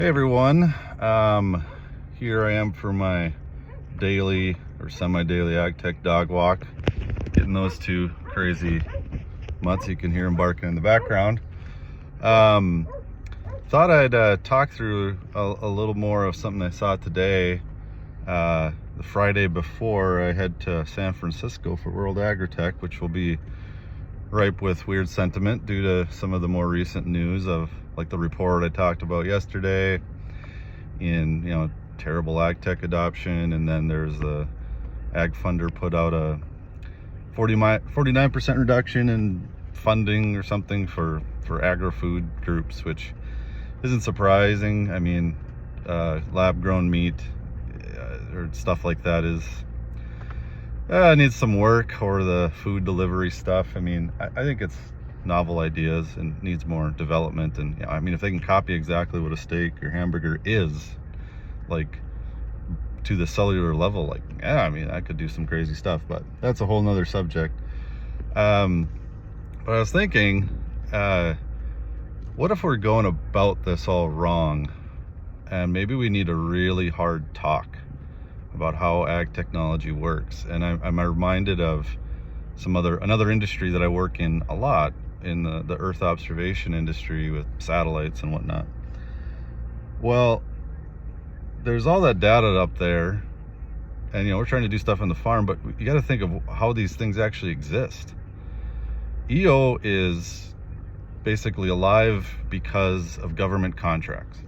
Hey everyone, here I am for my daily or semi-daily AgTech Dogwalk, getting those two crazy mutts. You can hear them barking in the background. Thought I'd talk through a little more of something I saw today, the Friday before I head to San Francisco for World AgTech, which will be ripe with weird sentiment due to some of the more recent news of like the report I talked about yesterday in, terrible AgTech adoption. And then there's the Ag Funder put out a 49% reduction in funding or something for agri-food groups, which isn't surprising. I mean, lab grown meat or stuff like that is needs some work, or the food delivery stuff. I mean, I think it's novel ideas and needs more development. And I mean, if they can copy exactly what a steak or hamburger is, like to the cellular level, like, I mean, I could do some crazy stuff, but that's a whole nother subject. But I was thinking, what if we're going about this all wrong, and maybe we need a really hard talk about how ag technology works. And I'm reminded of another industry that I work in a lot, in the Earth observation industry with satellites and whatnot. Well, there's all that data up there, and we're trying to do stuff on the farm, but you got to think of how these things actually exist. EO is basically alive because of government contracts.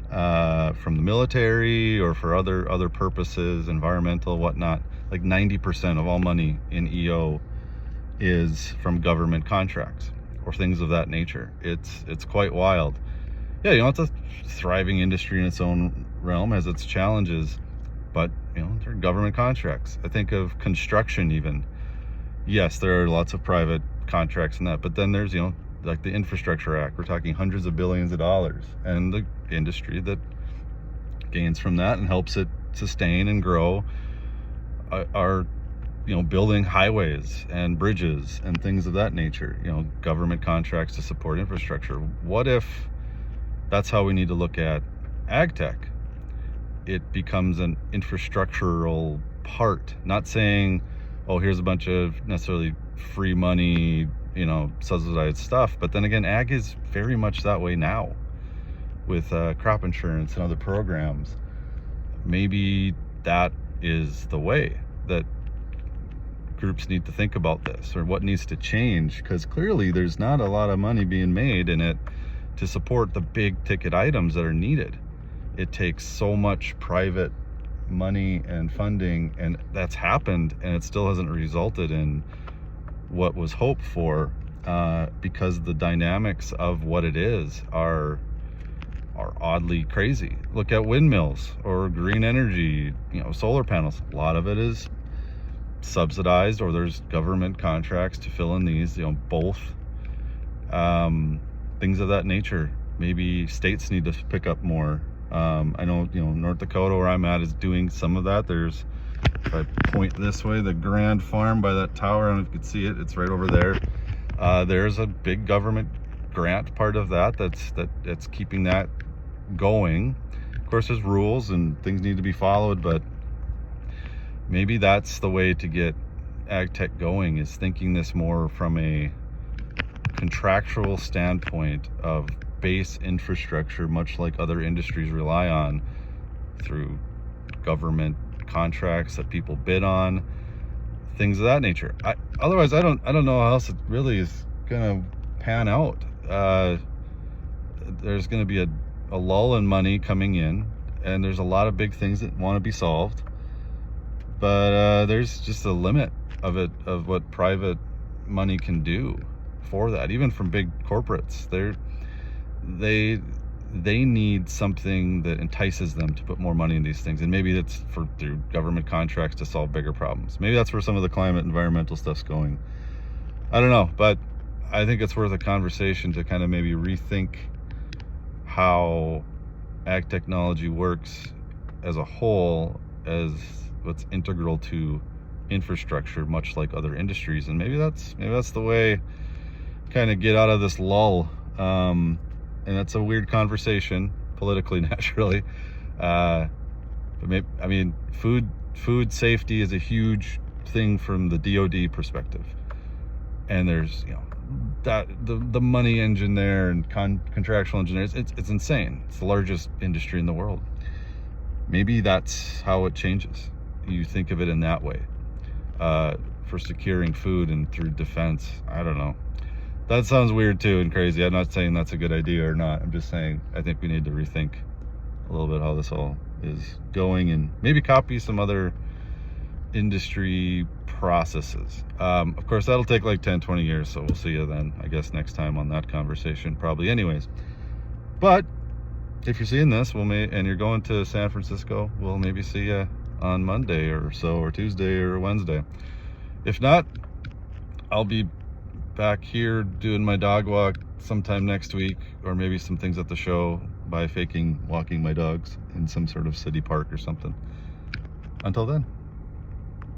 From the military or for other purposes, environmental, whatnot. Like 90% of all money in EO is from government contracts or things of that nature. It's quite wild. Yeah, it's a thriving industry in its own realm, has its challenges, but they're government contracts. I think of construction even. Yes, there are lots of private contracts in that, but then there's like the Infrastructure Act. We're talking hundreds of billions of dollars, and the industry that gains from that and helps it sustain and grow are building highways and bridges and things of that nature. Government contracts to support infrastructure. What if that's how we need to look at ag tech? It becomes an infrastructural part, not saying, oh, here's a bunch of necessarily free money, subsidized stuff. But then again, ag is very much that way now with crop insurance and other programs. Maybe that is the way that groups need to think about this, or what needs to change, because clearly there's not a lot of money being made in it to support the big ticket items that are needed. It takes so much private money and funding, and that's happened, and it still hasn't resulted in what was hoped for, because the dynamics of what it is are oddly crazy. Look at windmills or green energy, solar panels. A lot of it is subsidized, or there's government contracts to fill in these, both things of that nature. Maybe states need to pick up more. I know, North Dakota, where I'm at, is doing some of that. There's, if I point this way, the Grand Farm by that tower, I don't know if you can see it, it's right over there. There's a big government grant part of that's keeping that going. Of course, there's rules and things need to be followed, but maybe that's the way to get ag tech going, is thinking this more from a contractual standpoint of base infrastructure, much like other industries rely on through government contracts that people bid on, things of that nature. Otherwise, I don't know how else it really is gonna pan out. There's gonna be a lull in money coming in, and there's a lot of big things that want to be solved, but there's just a limit of what private money can do for that, even from big corporates. They need something that entices them to put more money in these things, and maybe that's through government contracts to solve bigger problems. Maybe that's where some of the climate environmental stuff's going. I don't know, but I think it's worth a conversation to kind of maybe rethink how ag technology works as a whole, as what's integral to infrastructure, much like other industries. And maybe that's the way kind of get out of this lull. And that's a weird conversation. politically, naturally. But maybe, I mean, food safety is a huge thing from the DoD perspective, and there's, you know, that the money engine there, and contractual engineers. It's insane. It's the largest industry in the world. Maybe that's how it changes. You think of it in that way, for securing food and through defense. I don't know. That sounds weird too and crazy. I'm not saying that's a good idea or not. I'm just saying I think we need to rethink a little bit how this all is going, and maybe copy some other industry processes. Of course, that'll take like 10-20 years, so we'll see you then, I guess, next time on that conversation, probably, anyways. But if you're seeing this, and you're going to San Francisco, we'll maybe see you on Monday or so, or Tuesday or Wednesday. If not, I'll be back here doing my dog walk sometime next week, or maybe some things at the show by walking my dogs in some sort of city park or something. Until then.